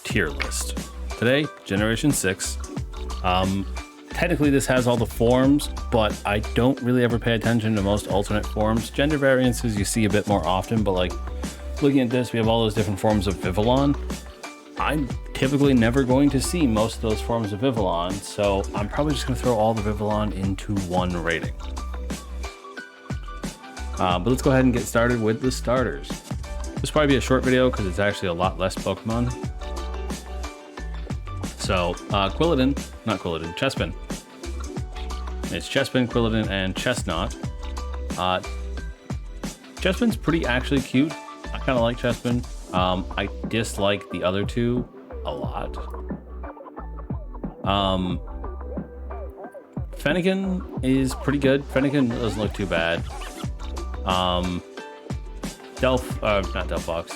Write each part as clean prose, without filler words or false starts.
tier list. Today, Generation 6. Technically this has all the forms, but I don't really ever pay attention to most alternate forms. Gender variances you see a bit more often, but like looking at this, we have all those different forms of Vivillon. I'm typically never going to see most of those forms of Vivillon, so I'm probably just gonna throw all the Vivillon into one rating. But let's go ahead and get started with the starters. This will probably be a short video because it's actually a lot less Pokemon. So, Chespin. It's Chespin, Quilladin, and Chestnut. Chespin's pretty actually cute. I kind of like Chespin. I dislike the other two a lot. Fennekin is pretty good. Fennekin doesn't look too bad. Not Delphox.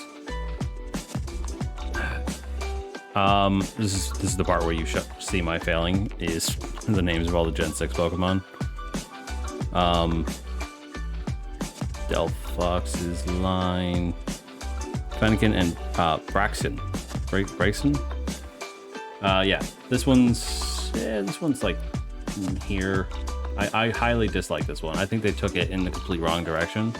This is the part where you see my failing is the names of all the Gen 6 Pokemon. Delphox's line, Fennekin, and Braixen. Braixen? Yeah, this one's like here. I highly dislike this one. I think they took it in the complete wrong direction.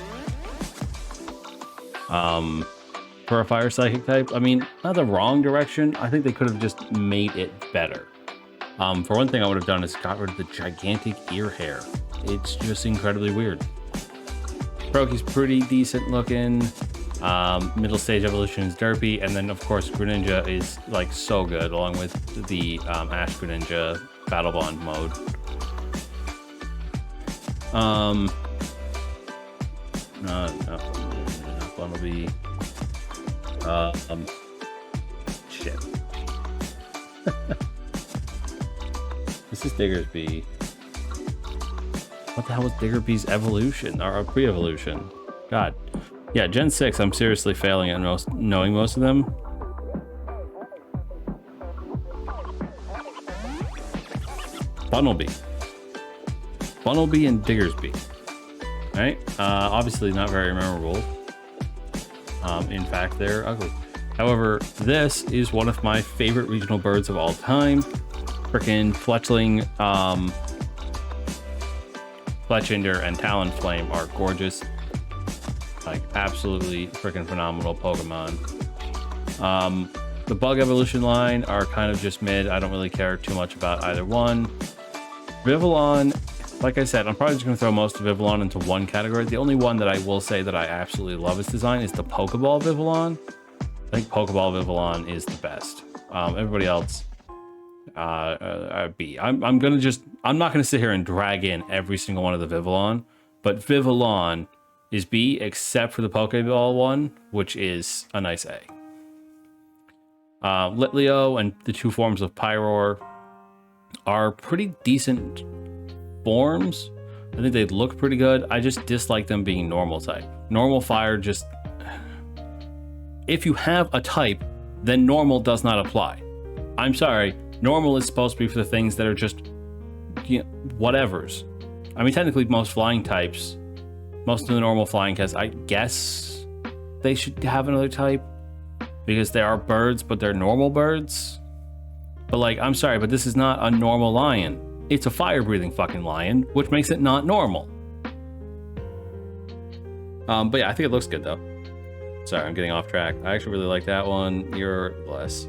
For a fire psychic type, I mean, not the wrong direction. I think they could have just made it better. For one thing I would have done is got rid of the gigantic ear hair. It's just incredibly weird. Croaky's pretty decent looking. Middle stage evolution is Derpy, and then of course Greninja is like so good, along with the Ash Greninja Battle Bond mode. Not Bumblebee. Shit. This is Diggersby. What the hell was Diggerby's evolution or pre-evolution? God. Yeah, Gen 6, I'm seriously failing at knowing most of them. Bunnelby and Diggersby. Right? Obviously not very memorable. In fact, they're ugly. However, this is one of my favorite regional birds of all time. Frickin' Fletchling, Fletchinder, and Talonflame are gorgeous. Like, absolutely freaking phenomenal Pokemon. The Bug Evolution line are kind of just mid. I don't really care too much about either one. Vivillon, like I said, I'm probably just going to throw most of Vivillon into one category. The only one that I will say that I absolutely love its design is the Pokeball Vivillon. I think Pokeball Vivillon is the best. Everybody else, B. I'm not going to sit here and drag in every single one of the Vivillon, but Vivillon is B, except for the Pokeball one, which is a nice A. Litleo and the two forms of Pyroar are pretty decent forms. I think they look pretty good. I just dislike them being normal type. Normal fire just... If you have a type, then normal does not apply. I'm sorry, normal is supposed to be for the things that are just, you know, whatevers. I mean, technically most flying types, most of the normal flying types, I guess they should have another type because they are birds, but they're normal birds. But like, I'm sorry, but this is not a normal lion. It's a fire-breathing fucking lion, which makes it not normal. But yeah, I think it looks good though. Sorry, I'm getting off track. I actually really like that one. You're less.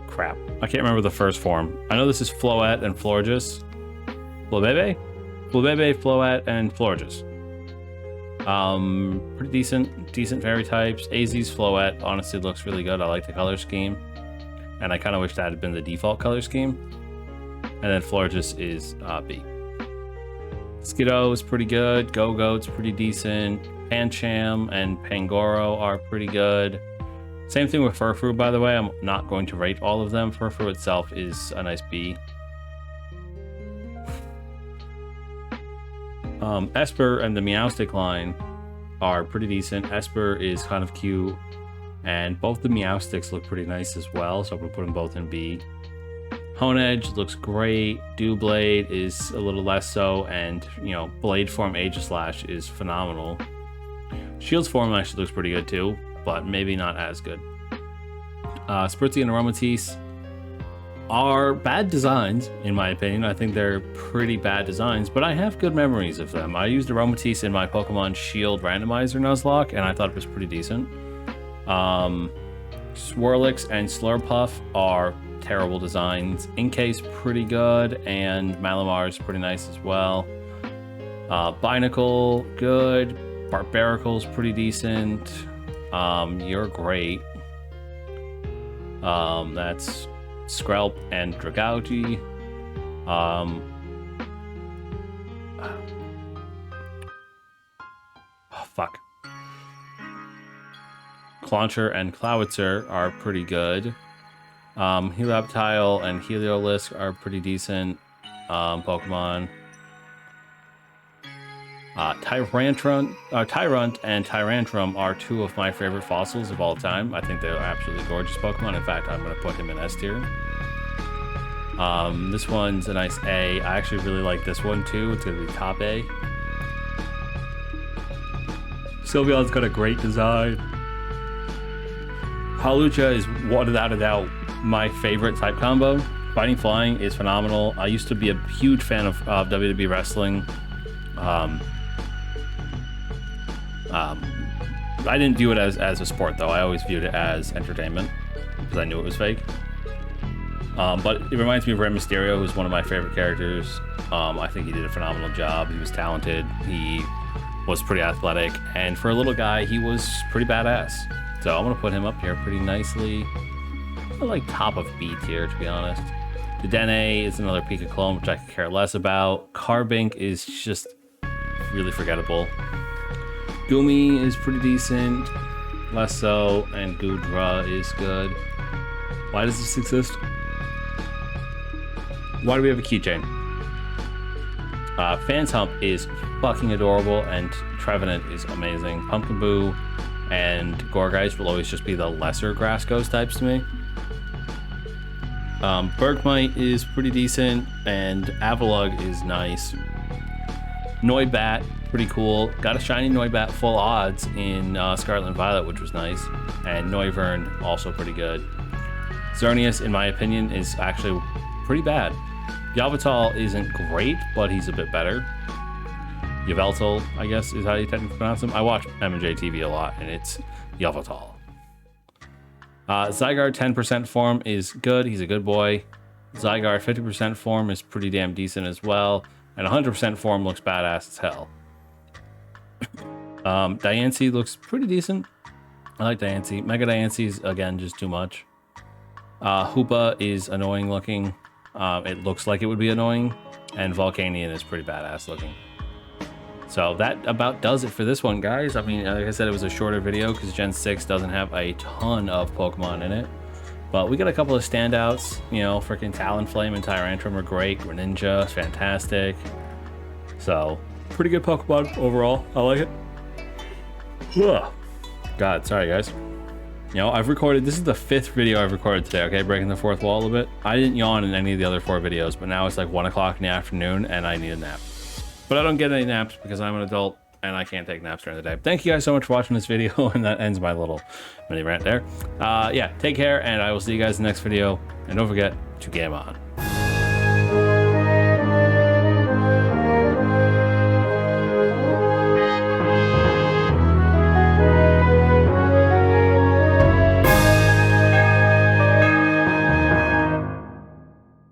Crap. I can't remember the first form. I know this is Floette and Florges. Flabebe, Floette, and Florges. Pretty decent fairy types. AZ's Floette honestly looks really good. I like the color scheme. And I kind of wish that had been the default color scheme. And then Florges is B. Skiddo is pretty good. Go-Goat's pretty decent. Pancham and Pangoro are pretty good. Same thing with Furfrou, by the way. I'm not going to rate all of them. Furfrou itself is a nice B. Esper and the Meowstic line are pretty decent. Esper is kind of cute, and both the Meowstics look pretty nice as well, so we'll put them both in B. Honedge looks great. Dewblade is a little less so, and you know, Blade Form Aegislash is phenomenal. Shield's form actually looks pretty good too, but maybe not as good. Spritzy and Aromatisse are bad designs, in my opinion. I think they're pretty bad designs, but I have good memories of them. I used Aromatisse in my Pokemon Shield Randomizer Nuzlocke, and I thought it was pretty decent. Swirlix and Slurpuff are terrible designs. Inkay's pretty good, and Malamar's pretty nice as well. Binacle, good. Barbaricle's pretty decent. You're great. That's Skrelp and Dragouti. Oh, fuck. Clauncher and Clowitzer are pretty good. Helioptile and Heliolisk are pretty decent Pokemon. Tyrunt and Tyrantrum are two of my favorite fossils of all time. I think they're absolutely gorgeous Pokemon. In fact, I'm going to put him in S tier. This one's a nice A. I actually really like this one too. It's going to be top A. Sylveon's got a great design. Hawlucha is without a doubt my favorite type combo. Fighting Flying is phenomenal. I used to be a huge fan of WWE wrestling. I didn't view it as a sport though. I always viewed it as entertainment because I knew it was fake. But it reminds me of Rey Mysterio, who's one of my favorite characters. I think he did a phenomenal job. He was talented. He was pretty athletic, and for a little guy, he was pretty badass. So I'm gonna put him up here pretty nicely. I like top of B tier, to be honest. The Dene is another Pika clone, which I could care less about. Carbink is just really forgettable. Gumi is pretty decent, less so, and Goodra is good. Why does this exist? Why do we have a keychain? Phantump is fucking adorable, and Trevenant is amazing. Pumpkinboo and Gourgeist will always just be the lesser grass ghost types to me. Bergmite is pretty decent, and Avalugg is nice. Noibat, pretty cool. Got a shiny Noibat full odds in Scarlet and Violet, which was nice. And Noivern, also pretty good. Xerneas, in my opinion, is actually pretty bad. Yveltal isn't great, but he's a bit better. Yveltal, I guess, is how you technically pronounce him. I watch M&J TV a lot, and it's Yveltal. Zygarde 10% form is good. He's a good boy. Zygarde 50% form is pretty damn decent as well. And 100% form looks badass as hell. Diancie looks pretty decent. I like Diancie. Mega Diancie is, again, just too much. Hoopa is annoying looking. It looks like it would be annoying. And Volcanion is pretty badass looking. So that about does it for this one, guys. I mean, like I said, it was a shorter video because Gen 6 doesn't have a ton of Pokemon in it. But we got a couple of standouts. You know, freaking Talonflame and Tyrantrum are great. Greninja is fantastic. So, pretty good Pokemon overall. I like it. Ugh. God, sorry, guys. You know, I've recorded, this is the 5th video I've recorded today, okay? Breaking the 4th wall a little bit. I didn't yawn in any of the other 4 videos, but now it's like 1 o'clock in the afternoon and I need a nap. But I don't get any naps because I'm an adult and I can't take naps during the day. Thank you guys so much for watching this video, and that ends my little mini rant there. Yeah, take care, and I will see you guys in the next video. And don't forget to game on.